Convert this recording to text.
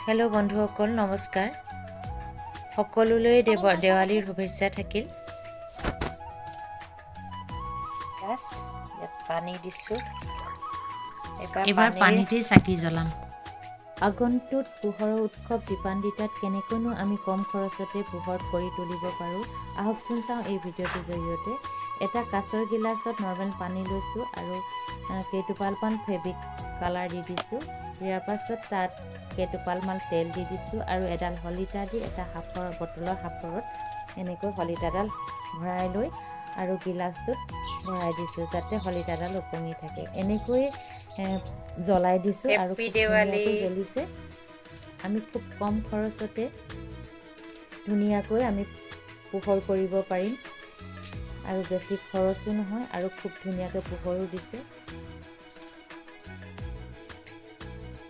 hello बंधुসকল नमस्कार সকলোলৈ দেৱালীৰ শুভেচ্ছা থাকিল গ্লাস ইয়াত পানী দিছো এবাৰ পানীতে চাকি জ্বলাম আগন্তুক পোহৰৰ উৎসৱ দীপান্বিতাত কেনেকৈনো আমি কম খৰচতে পোহৰ কৰি তুলিব পাৰোঁ আহকচোন চাওঁ এই ভিডিঅ'টোৰ জৰিয়তে এটা কাঁচৰ গিলাছত নৰ্মেল পানী লৈছোঁ আৰু কেইটোপালমান ফেব্ৰিক কালাৰ দি দিছোঁ ইয়াৰ পাছত তাত কেইটোপালমান তেল দি দিছোঁ আৰু এডাল হলিতা দি এটা বটলৰ হাফৰত এনেকৈ হলিতাডাল ভৰাই লৈ আৰু গিলাছটোত ভৰাই দিছোঁ যাতে হলিতাডাল ওপঙি থাকে এনেকৈ জ্বলাই দিছোঁ আৰু ধুনীয়াকৈ জ্বলিছে আমি খুব কম খৰচতে ধুনীয়াকৈ আমি পোহৰ কৰিব পাৰিম আৰু বেছি খৰচো নহয় আৰু খুব ধুনীয়াকৈ পোহৰো দিছে